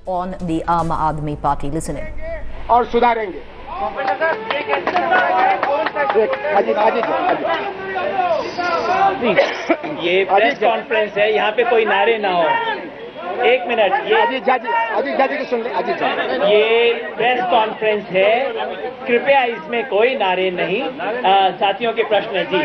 on the Aam Aadmi Party. Listen in. और सुधारेंगे। ये press conference है, यहाँ पे कोई नारे ना हो। एक मिनट, ये अजीत झा जी को सुन ले। अजीत झा, ये प्रेस कॉन्फ्रेंस है, कृपया इसमें कोई नारे नहीं। साथियों के प्रश्न है जी।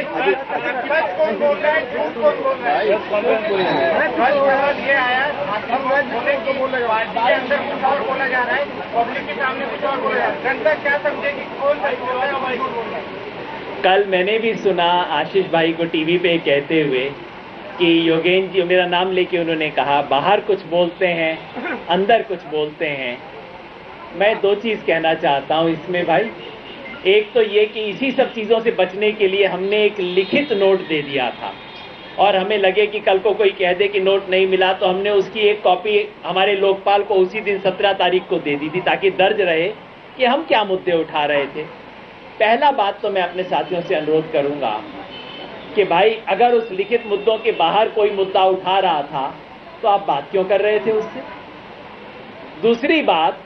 कल मैंने भी सुना आशीष भाई को टीवी पे कहते हुए कि योगेंद्र जी, मेरा नाम लेके उन्होंने कहा बाहर कुछ बोलते हैं अंदर कुछ बोलते हैं। मैं दो चीज कहना चाहता हूं इसमें भाई। एक तो ये कि इसी सब चीजों से बचने के लिए हमने एक लिखित नोट दे दिया था, और हमें लगे कि कल को कोई कह दे कि नोट नहीं मिला, तो हमने उसकी एक कॉपी हमारे लोकपाल को उसी दिन 17 तारीख को दे दी थी, ताकि दर्ज रहे कि हम क्या मुद्दे उठा रहे थे। पहला बात तो मैं अपने साथियों से अनुरोध करूंगा कि भाई अगर उस लिखित मुद्दों के बाहर कोई मुद्दा उठा रहा था तो आप बात क्यों कर रहे थे उससे। दूसरी बात,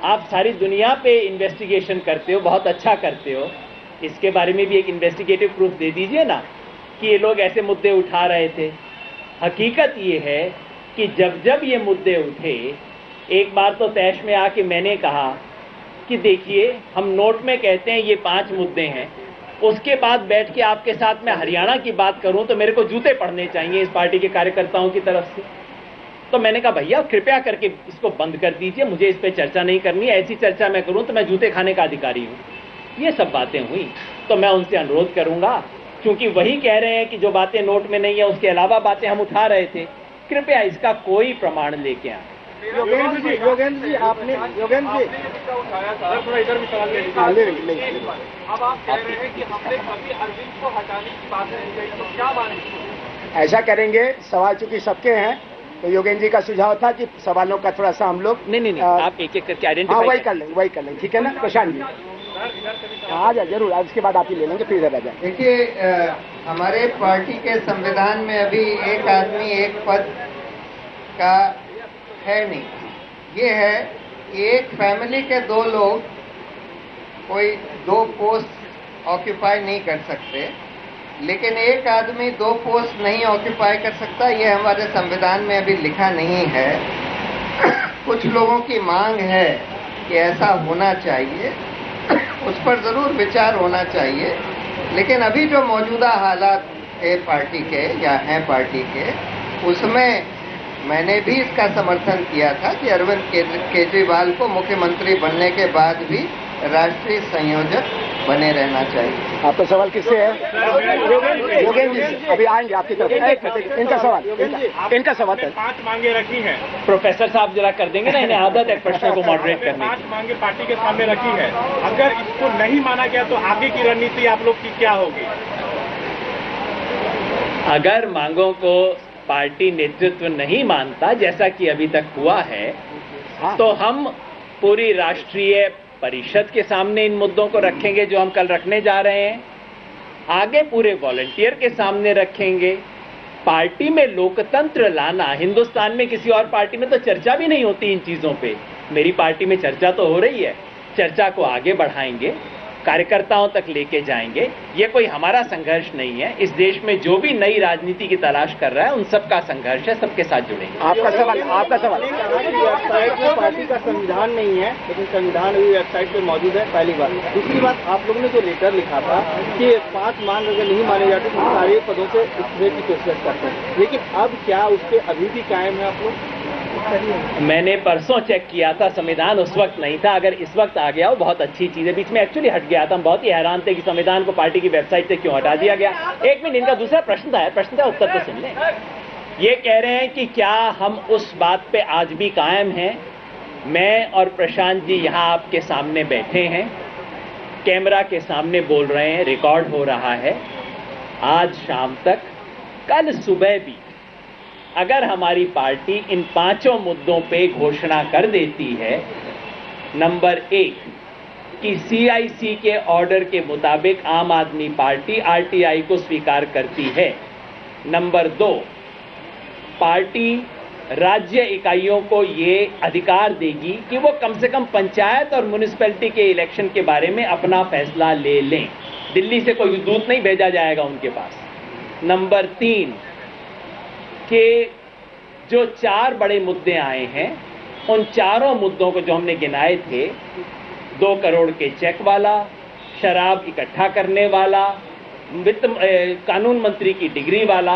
आप सारी दुनिया पे इन्वेस्टिगेशन करते हो, बहुत अच्छा करते हो, इसके बारे में भी एक इन्वेस्टिगेटिव प्रूफ दे दीजिए ना कि ये लोग ऐसे मुद्दे उठा रहे थे। हकीकत ये है कि जब जब ये मुद्दे उठे, एक बार तो तैश में आके मैंने कहा कि देखिए हम नोट में कहते हैं ये 5 मुद्दे हैं, उसके बाद बैठ के आपके साथ मैं हरियाणा की बात करूं तो मेरे को जूते पड़ने चाहिए इस पार्टी के कार्यकर्ताओं की तरफ से। तो मैंने कहा भैया कृपया करके इसको बंद कर दीजिए, मुझे इस पे चर्चा नहीं करनी, ऐसी चर्चा मैं करूं तो मैं जूते खाने का अधिकारी हूं। ये सब बातें हुई, तो मैं उनसे अनुरोध करूंगा, क्योंकि वही कह रहे हैं कि जो बातें नोट में नहीं है उसके अलावा बातें हम उठा रहे थे, कृपया इसका कोई प्रमाण लेके आए। योगेंद्र जी आपने योगेंद्र जी थोड़ा इधर भी सवाल ले। अब आप कह रहे हैं कि हमने कभी अरविंद को हटाने की बात नहीं कही, तो क्या मानेंगे? ऐसा करेंगे, सवाल चूंकि सबके हैं, तो योगेंद्र जी का सुझाव था कि सवालों का थोड़ा सा हम लोग नहीं आप एक एक करके आइडेंटिफाई। वही कर लेंगे, ठीक है ना प्रशांत जी? आ जाए जरूर, आज उसके बाद आप ही ले लेंगे, फिर इधर आ जाए। देखिए, हमारे पार्टी के संविधान में अभी एक आदमी एक पद का है नहीं। ये है कि एक फैमिली के 2 लोग कोई 2 पोस्ट ऑक्यूपाई नहीं कर सकते, लेकिन एक आदमी 2 पोस्ट नहीं ऑक्यूपाई कर सकता, ये हमारे संविधान में अभी लिखा नहीं है। कुछ लोगों की मांग है कि ऐसा होना चाहिए, उस पर जरूर विचार होना चाहिए, लेकिन अभी जो मौजूदा हालात है पार्टी के या हैं पार्टी के, उसमें मैंने भी इसका समर्थन किया था कि अरविंद केजरीवाल को मुख्यमंत्री बनने के बाद भी राष्ट्रीय संयोजक बने रहना चाहिए। आपका सवाल किससे है? योगेंद्र जी अभी आएंगे आपकी तरफ। इनका सवाल है। 5 मांगे रखी हैं। प्रोफेसर साहब जरा कर देंगे ना, इन्हें आदत है प्रश्न को मॉडरेट करने की। 5 मांगे पार्टी के सामने रखी है, अगर इसको नहीं माना गया तो आगे की रणनीति आप लोग की क्या होगी? अगर मांगों को पार्टी नेतृत्व नहीं मानता, जैसा कि अभी तक हुआ है, तो हम पूरी राष्ट्रीय परिषद के सामने इन मुद्दों को रखेंगे जो हम कल रखने जा रहे हैं, आगे पूरे वॉलंटियर के सामने रखेंगे। पार्टी में लोकतंत्र लाना, हिंदुस्तान में किसी और पार्टी में तो चर्चा भी नहीं होती इन चीजों पे, मेरी पार्टी में चर्चा तो हो रही है। चर्चा को आगे बढ़ाएंगे, कार्यकर्ताओं तक लेके जाएंगे। ये कोई हमारा संघर्ष नहीं है, इस देश में जो भी नई राजनीति की तलाश कर रहा है उन सबका संघर्ष है, सबके साथ जुड़ेंगे। आपका सवाल वेबसाइट में पार्टी का संविधान नहीं है, लेकिन संविधान भी वेबसाइट पे मौजूद है, पहली बात। दूसरी बात, आप लोगों ने जो लेटर लिखा था कि 5 मांग अगर नहीं माने जाते तो सारे पदों से इस्तीफे की पेशकश करते हैं, लेकिन अब क्या उस पर अभी भी कायम है आप लोग? मैंने परसों चेक किया था, संविधान उस वक्त नहीं था, अगर इस वक्त आ गया हो बहुत अच्छी चीज है। बीच में एक्चुअली हट गया था, हम बहुत ही हैरान थे कि संविधान को पार्टी की वेबसाइट से क्यों हटा दिया गया। एक मिनट, इनका दूसरा प्रश्न था, उत्तर तो सुन लें। ये कह रहे हैं कि क्या हम उस बात पे आज भी कायम हैं। मैं और प्रशांत जी यहाँ आपके सामने बैठे हैं, कैमरा के सामने बोल रहे हैं, रिकॉर्ड हो रहा है। आज शाम तक, कल सुबह भी अगर हमारी पार्टी इन 5 मुद्दों पे घोषणा कर देती है, नंबर 1 कि CIC के ऑर्डर के मुताबिक आम आदमी पार्टी RTI को स्वीकार करती है, नंबर 2 पार्टी राज्य इकाइयों को ये अधिकार देगी कि वो कम से कम पंचायत और म्युनिसिपैलिटी के इलेक्शन के बारे में अपना फैसला ले लें। दिल्ली से कोई दूत नहीं भेजा जाएगा उनके पास। नंबर 3 के जो 4 बड़े मुद्दे आए हैं, उन चारों मुद्दों को जो हमने गिनाए थे, 2 करोड़ के चेक वाला, शराब इकट्ठा करने वाला, वित्त कानून मंत्री की डिग्री वाला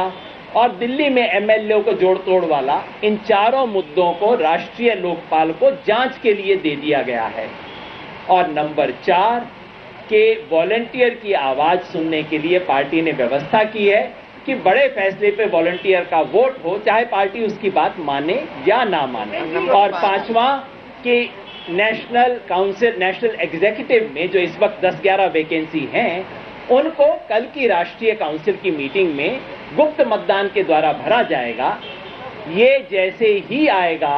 और दिल्ली में एमएलए को जोड़ तोड़ वाला, इन चारों मुद्दों को राष्ट्रीय लोकपाल को जांच के लिए दे दिया गया है। और नंबर 4 के वॉलंटियर की आवाज सुनने के लिए पार्टी ने व्यवस्था की है कि बड़े फैसले पे वॉलंटियर का वोट हो, चाहे पार्टी उसकी बात माने या ना माने। और 5वां कि नेशनल काउंसिल, नेशनल एग्जीक्यूटिव में जो इस वक्त 10-11 वैकेंसी हैं, उनको कल की राष्ट्रीय काउंसिल की मीटिंग में गुप्त मतदान के द्वारा भरा जाएगा। ये जैसे ही आएगा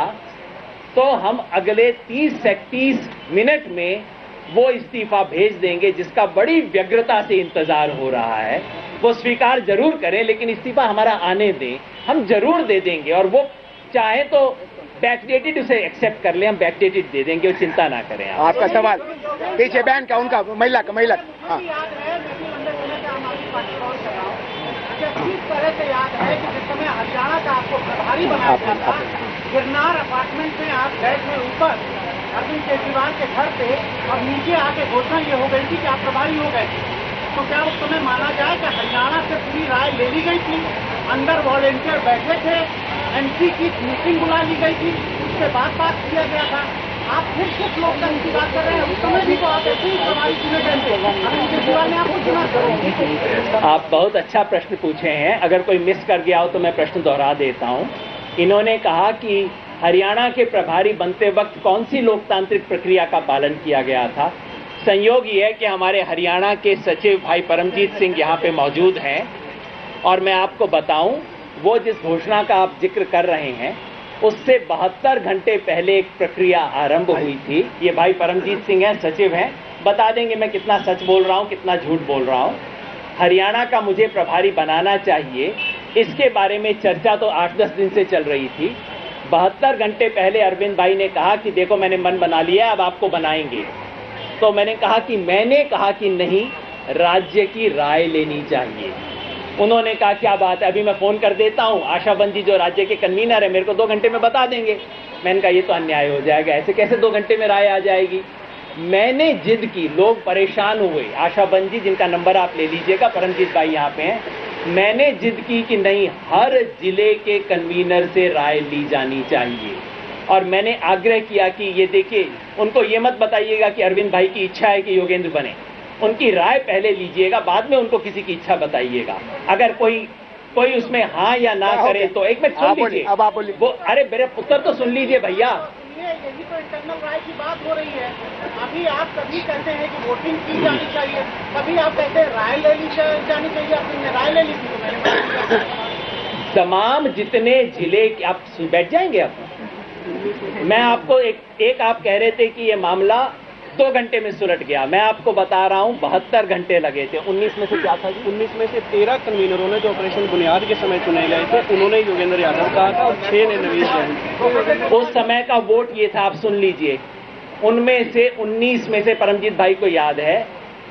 तो हम अगले 30 मिनट में वो इस्तीफा भेज देंगे, जिसका बड़ी व्यग्रता से इंतजार हो रहा है। वो स्वीकार जरूर करें, लेकिन इस्तीफा हमारा आने दें, हम जरूर दे देंगे। और वो चाहे तो बैकडेटेड उसे एक्सेप्ट कर ले, हम बैकडेटेड दे देंगे, वो चिंता ना करें। आपका सवाल पीछे बहन का, उनका महिला का, हाँ। किस तरह से याद है कि जिस समय हरियाणा का आपको प्रभारी बनाया गया था, गिरनार अपार्टमेंट में आप गए थे ऊपर अरविंद केजरीवाल के घर पे, और नीचे आके घोषणा ये हो गई थी कि आप प्रभारी हो गए थे। तो क्या उस समय माना जाए कि हरियाणा से पूरी राय ले ली गई थी, अंदर वॉलेंटियर बैठे थे, एमपी की मीटिंग बुला ली गई थी, उसके बाद बात किया गया था? आप फिर कुछ लोकतंत्र की बात कर रहे हैं, उस समय भी तो आप ऐसे ही प्रभारी चुने गए थे, अरविंद केजरीवाल ने आपको चुना। आप बहुत अच्छा प्रश्न पूछे हैं। अगर कोई मिस कर गया हो तो मैं प्रश्न दोहरा देता हूं। इन्होंने कहा कि हरियाणा के प्रभारी बनते वक्त कौन सी लोकतांत्रिक प्रक्रिया का पालन किया गया था। संयोग ये है कि हमारे हरियाणा के सचिव भाई परमजीत सिंह यहाँ पे मौजूद हैं, और मैं आपको बताऊं, वो जिस घोषणा का आप जिक्र कर रहे हैं उससे 72 घंटे पहले एक प्रक्रिया आरंभ हुई थी। ये भाई परमजीत सिंह हैं, सचिव हैं, बता देंगे मैं कितना सच बोल रहा हूँ, कितना झूठ बोल रहा हूँ। हरियाणा का मुझे प्रभारी बनाना चाहिए, इसके बारे में चर्चा तो 8-10 दिन से चल रही थी। 72 घंटे पहले अरविंद भाई ने कहा कि देखो मैंने मन बना लिया, अब आपको बनाएंगे। तो मैंने कहा कि नहीं, राज्य की राय लेनी चाहिए। उन्होंने कहा क्या बात है, अभी मैं फोन कर देता हूं, आशा बंजी जो राज्य के कन्वीनर है मेरे को 2 घंटे में बता देंगे। मैंने कहा ये तो अन्याय हो जाएगा, ऐसे कैसे 2 घंटे में राय आ जाएगी। मैंने जिद की, लोग परेशान हुए, आशा बंजी जिनका नंबर आप ले लीजिएगा, परमजीत भाई यहाँ पे हैं, मैंने जिद की कि नहीं, हर जिले के कन्वीनर से राय ली जानी चाहिए। और मैंने आग्रह किया कि ये देखिए, उनको ये मत बताइएगा कि अरविंद भाई की इच्छा है कि योगेंद्र बने, उनकी राय पहले लीजिएगा, बाद में उनको किसी की इच्छा बताइएगा। अगर कोई उसमें हाँ या ना करे तो एक मिनट सुन लीजिए। अब आप बोलिए। वो अरे मेरे पुत्र तो सुन लीजिए भैया। यही तो इंटरनल राय की बात हो रही है। अभी आप कभी कहते हैं कि वोटिंग की जानी चाहिए, कभी आप कहते हैं राय ले ली जानी चाहिए। आपने राय ले ली थी तो मैंने तमाम जितने जिले, आप बैठ जाएंगे अब, मैं आपको एक आप कह रहे थे कि ये मामला 2 घंटे में सुलट गया, मैं आपको बता रहा हूं 72 घंटे लगे थे। 19 में से क्या था जी? 19 में से 13 कन्वीनरों ने जो ऑपरेशन बुनियाद के समय चुने गए थे, उन्होंने योगेंद्र यादव कहा था, और 6 ने नवीन जैन। उस समय का वोट ये था, आप सुन लीजिए। उनमें से 19 में से परमजीत भाई को याद है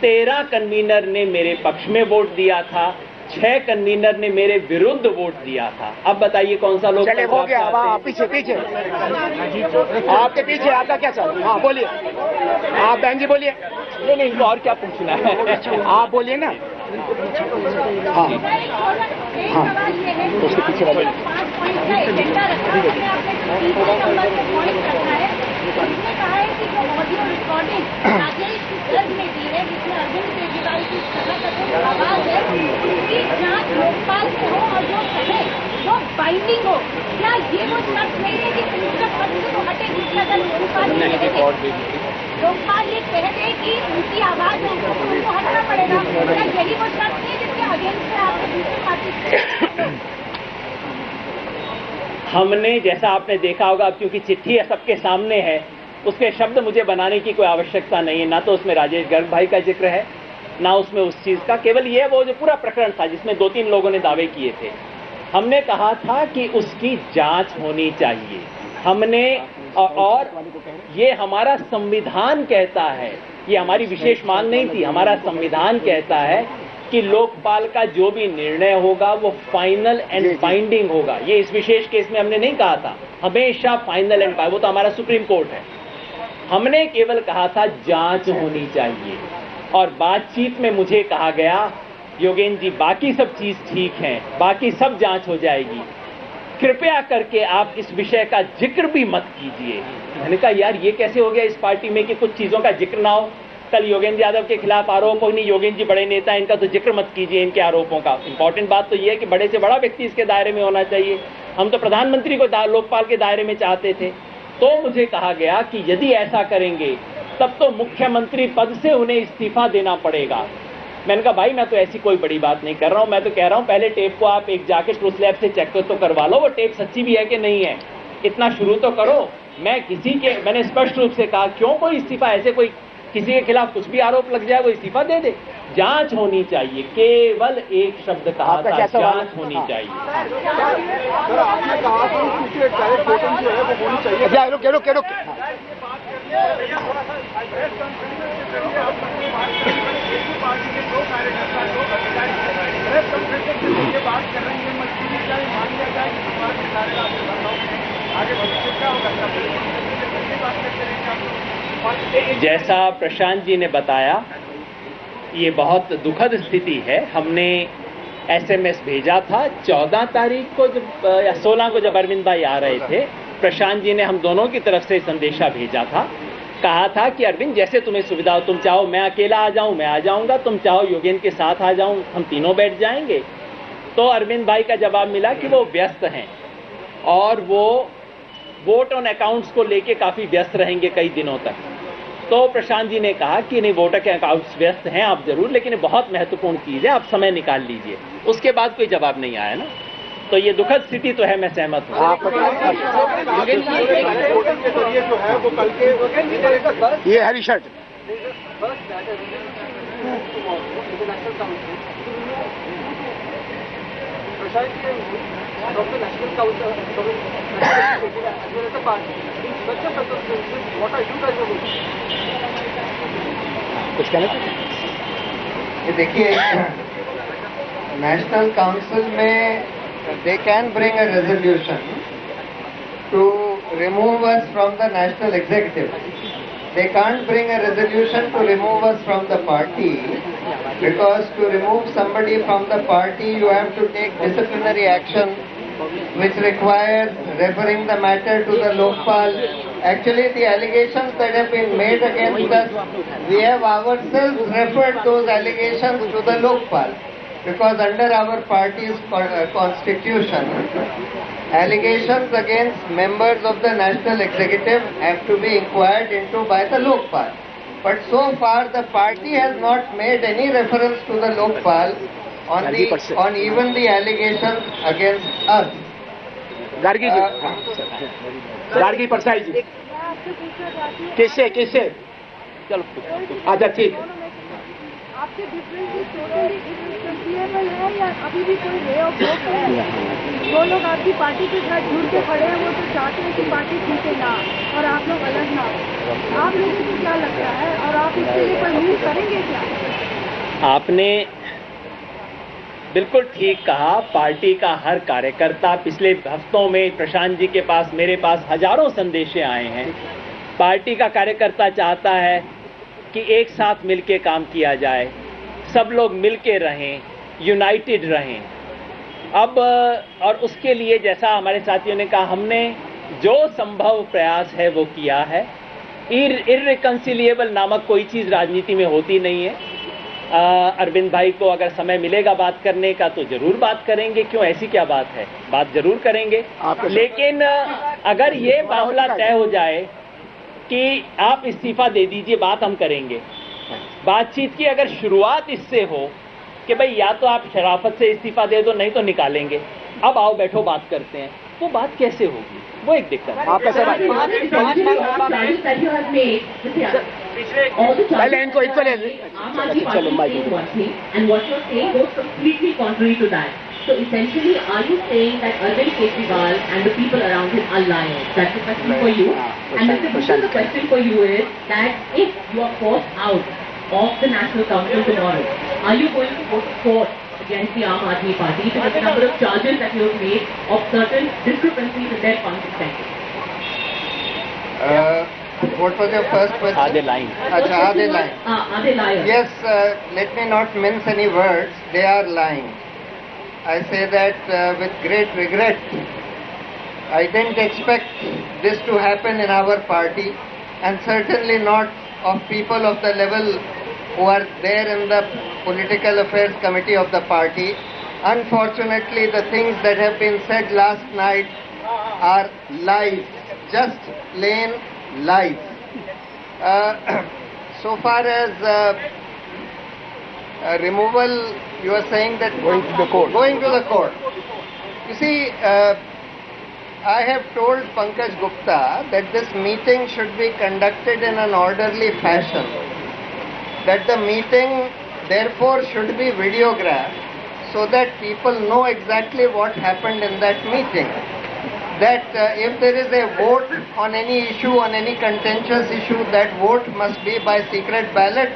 13 कन्वीनर ने मेरे पक्ष में वोट दिया था, 6 कन्वीनर ने मेरे विरुद्ध वोट दिया था। अब बताइए कौन सा लोग हो गया। अब पीछे आपके पीछे आपका क्या सवाल? हाँ बोलिए, आप बहन जी बोलिए। नहीं इनको और क्या पूछना है, आप बोलिए ना। हाँ उसके पीछे लोकपाल से हो और जो कहे वो बाइंडिंग हो। क्या ये वो शर्त नहीं है कि दूसरा पद से तो हटे, दूसरा दल लोकपाल ये कहते हैं कि उनकी आवाज है उनको हटना पड़ेगा। क्या यही वो शर्त नहीं है जिसके अगेंस्ट है आपको दूसरी पार्टी? हमने, जैसा आपने देखा होगा, अब क्योंकि चिट्ठी सबके सामने है, उसके शब्द मुझे बनाने की कोई आवश्यकता नहीं है। ना तो उसमें राजेश गर्ग भाई का जिक्र है, ना उसमें उस चीज का, केवल ये वो जो पूरा प्रकरण था जिसमें 2-3 लोगों ने दावे किए थे, हमने कहा था कि उसकी जांच होनी चाहिए। हमने और ये हमारा संविधान कहता है, ये हमारी विशेष मांग नहीं थी, हमारा संविधान कहता है कि लोकपाल का जो भी निर्णय होगा वो फाइनल एंड बाइंडिंग होगा। ये इस विशेष केस में हमने नहीं कहा था, हमेशा फाइनल एंड बाइंडिंग, वो तो हमारा सुप्रीम कोर्ट है। हमने केवल कहा था जांच होनी चाहिए। और बातचीत में मुझे कहा गया, योगेंद्र जी बाकी सब चीज ठीक है, बाकी सब जांच हो जाएगी, कृपया करके आप इस विषय का जिक्र भी मत कीजिए। मैंने कहा यार ये कैसे हो गया इस पार्टी में कि कुछ चीजों का जिक्र ना हो। कल योगेंद्र यादव के खिलाफ आरोप हो, नहीं योगेंद्र जी बड़े नेता, इनका तो जिक्र मत कीजिए इनके आरोपों का। इंपॉर्टेंट बात तो ये है कि बड़े से बड़ा व्यक्ति इसके दायरे में होना चाहिए। हम तो प्रधानमंत्री को लोकपाल के दायरे में चाहते थे। तो मुझे कहा गया कि यदि ऐसा करेंगे तब तो मुख्यमंत्री पद से उन्हें इस्तीफा देना पड़ेगा। मैंने कहा भाई मैं तो ऐसी कोई बड़ी बात नहीं कर रहा हूं, मैं तो कह रहा हूं पहले टेप को आप एक जाके ट्रूथ लैब से चेक तो करवा लो, वो टेप सच्ची भी है कि नहीं है, इतना शुरू तो करो। मैंने स्पष्ट रूप से कहा क्यों कोई इस्तीफा, ऐसे कोई किसी के खिलाफ कुछ भी आरोप लग जाए वो इस्तीफा दे दे। जांच होनी चाहिए, केवल एक शब्द कहा था, जांच होनी चाहिए। सर आपने कहा था कि डायरेक्ट वोटिंग जो है वो होनी चाहिए। जैसा प्रशांत जी ने बताया, ये बहुत दुखद स्थिति है। हमने एसएमएस भेजा था 14 तारीख को या 16 को जब अरविंद भाई आ रहे थे, प्रशांत जी ने हम दोनों की तरफ से संदेशा भेजा था। कहा था कि अरविंद जैसे तुम्हें सुविधा हो, तुम चाहो मैं अकेला आ जाऊं, मैं आ जाऊंगा, तुम चाहो योगेंद्र के साथ आ जाऊं, हम तीनों बैठ जाएंगे। तो अरविंद भाई का जवाब मिला कि वो व्यस्त हैं और वो वोट ऑन अकाउंट्स को लेके काफी व्यस्त रहेंगे कई दिनों तक। तो प्रशांत जी ने कहा कि नहीं वोटर के अकाउंट्स व्यस्त हैं आप जरूर, लेकिन ये बहुत महत्वपूर्ण चीज है, आप समय निकाल लीजिए। उसके बाद कोई जवाब नहीं आया ना, तो ये दुखद स्थिति तो है, मैं सहमत हूँ। ये हरी शर्ट कुछ कहना चाहिए? देखिए, नेशनल काउंसिल में they can bring a resolution to remove us from the national executive. They can't bring a resolution to remove us from the party, because to remove somebody from the party you have to take disciplinary action, which requires referring the matter to the Lokpal. Actually, the allegations that have been made against us, we have ourselves referred those allegations to the Lokpal. Because under our party's constitution, allegations against members of the national executive have to be inquired into by the Lokpal. But so far the party has not made any reference to the Lokpal on even the allegations against us. Gargi Parsai ji कैसे चलो आजा ठीक। आपके difference totally inconceivable है या अभी भी कोई वे ऑफ होप है? जो लोग आपकी पार्टी के साथ जुड़ के खड़े हैं वो तो चाहते हैं कि पार्टी टूटे ना और आप लोग अलग ना हो। आप लोगों को क्या लगता है और आप इसके लिए कोई मूव करेंगे क्या? आपने बिल्कुल ठीक कहा। पार्टी का हर कार्यकर्ता, पिछले हफ्तों में प्रशांत जी के पास, मेरे पास हजारों संदेशे आए हैं। पार्टी का कार्यकर्ता चाहता है कि एक साथ मिलके काम किया जाए, सब लोग मिलके रहें, यूनाइटेड रहें। अब और उसके लिए जैसा हमारे साथियों ने कहा, हमने जो संभव प्रयास है वो किया है। इररिकंसिलिएबल नामक कोई चीज़ राजनीति में होती नहीं है। अरविंद भाई को अगर समय मिलेगा बात करने का तो जरूर बात करेंगे, क्यों ऐसी क्या बात है, बात जरूर करेंगे। लेकिन अगर ये मामला तय हो जाए कि आप इस्तीफा दे दीजिए, बात हम करेंगे। बातचीत की अगर शुरुआत इससे हो कि भाई या तो आप शराफत से इस्तीफा दे दो, नहीं तो निकालेंगे, अब आओ बैठो बात करते हैं, वो बात कैसे होगी, वो एक दिक्कत है। पहले इनको चलो So essentially, are you saying that Arvind Kejriwal and the people around him are lying? That's the question for you. And the question for you is that if you are forced out of the National Council tomorrow, are you going to go to court against the Aam Aadmi Party because the number of charges that you have made of certain discrepancies in their fund expenses? What was your first question? Are they lying? Are they lying? Are they liars? Yes, let me not mince any words. They are lying. I say that with great regret. I didn't expect this to happen in our party, and certainly not of people of the level who are there in the political affairs committee of the party. Unfortunately, the things that have been said last night are lies, just plain lies. So far as removal, you are saying that Going to the court. Going to the court. You see, I have told Pankaj Gupta that this meeting should be conducted in an orderly fashion. That the meeting therefore should be videographed so that people know exactly what happened in that meeting. That if there is a vote on any issue, on any contentious issue, that vote must be by secret ballot,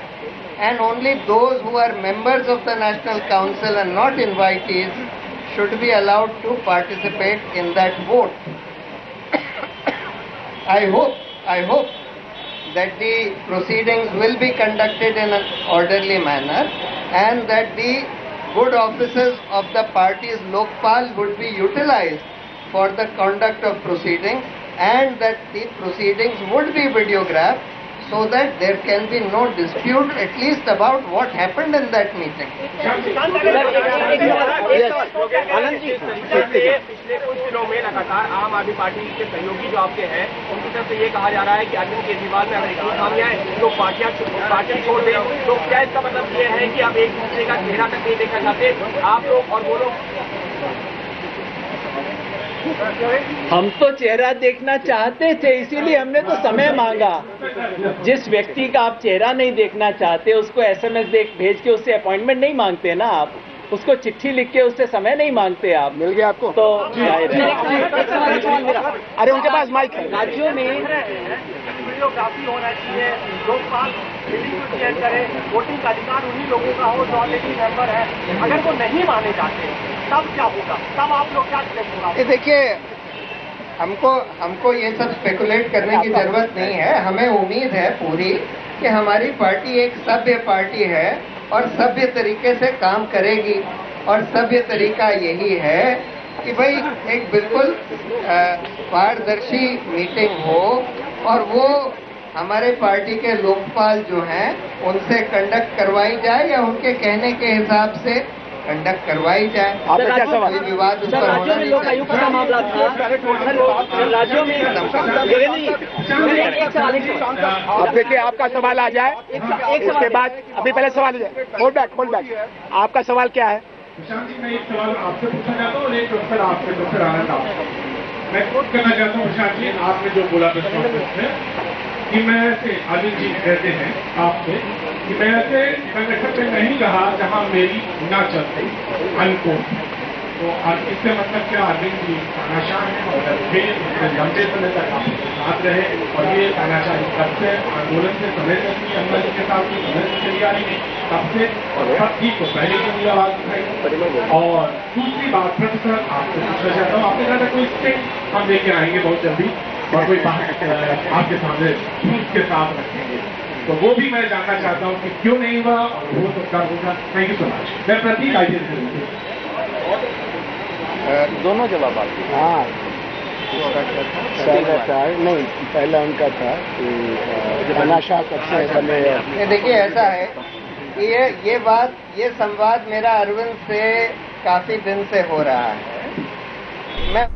and only those who are members of the National Council and not invitees should be allowed to participate in that vote. I hope that the proceedings will be conducted in an orderly manner and that the good offices of the party's Lokpal would be utilized for the conduct of proceedings, and that the proceedings would be videographed so that there can be no dispute at least about what happened in that meeting. पिछले कुछ दिनों में लगातार आम आदमी party के सहयोगी जो आपके हैं उनकी तरफ से ये कहा जा रहा है कि अरविंद केजरीवाल में अमेरिका में खामियां हैं, तो पार्टी छोड़ दें। तो क्या इसका मतलब ये है कि अब एक दूसरे का चेहरा तक नहीं देखना चाहते आप लोग और वो लोग? हम तो चेहरा देखना चाहते थे, इसीलिए हमने तो समय मांगा। जिस व्यक्ति का आप चेहरा नहीं देखना चाहते उसको SMS भेज के उससे अपॉइंटमेंट नहीं मांगते ना आप, उसको चिट्ठी लिख के उससे समय नहीं मांगते आप। मिल गया आपको तो अरे उनके पास माइक है। राज्यों में वीडियोग्राफी होना चाहिए, लोकपाल मीटिंग को चेयर करे, वोटिंग का अधिकार उन्हीं लोगों का हो जो ऑलरेडी मेंबर है। अगर वो नहीं माने जाते तब क्या होगा? तब आप लोग क्या करेंगे? देखिए, हमको ये सब स्पेकुलेट करने की जरूरत नहीं है। हमें उम्मीद है पूरी कि हमारी पार्टी एक सभ्य पार्टी है और सभ्य तरीके से काम करेगी, और सभ्य तरीका यही है कि भाई एक बिल्कुल पारदर्शी मीटिंग हो और वो हमारे पार्टी के लोकपाल जो हैं उनसे कंडक्ट करवाई जाए या उनके कहने के हिसाब से कंडक्ट करवाई जाए। कोई विवाद उस पर होना नहीं चाहिए। का मामला था राज्यों में। अब देखिए आपका सवाल आ जाए, इसके बाद अभी पहले सवाल आ जाए। Hold back. आपका सवाल क्या है? प्रशांत जी, मैं एक सवाल आपसे पूछना चाहता हूँ और एक डॉक्टर आपसे, डॉक्टर आनंद आपसे। मैं कोट करना चाहता हूँ प्रशांत जी, आपने जो बोला प्रेस कॉन्फ्रेंस में कि मैं ऐसे अरविंद जी कहते हैं आपसे कि मैं ऐसे संगठन में नहीं रहा जहाँ मेरी ना चलती अनकोट। तो इससे मतलब क्या अरविंद जी तानाशाह हैं और लंबे समय तक आपके साथ रहे और ये तानाशाही तब से आंदोलन से समय तक अम्मा जी के साथ चली आ रही है तब से, और सब ठीक तो पहले की मुझे आवाज उठाई। और दूसरी बात प्रोफेसर आपसे पूछना चाहता हूँ, आपने कहा था कोई स्टेट हम लेके आएंगे बहुत जल्दी और कोई बात आपके सामने प्रूफ के साथ रखेंगे, तो वो भी मैं जानना चाहता हूँ कि क्यों नहीं हुआ और हो सकता होगा। Thank you so much. मैं प्रतीक आईपीएस से दोनों जवाब आपके। हाँ, नहीं, पहला उनका था कि तानाशाह कब से बने। देखिए, ऐसा है कि ये संवाद मेरा अरविंद से काफी दिन से हो रहा है। मैं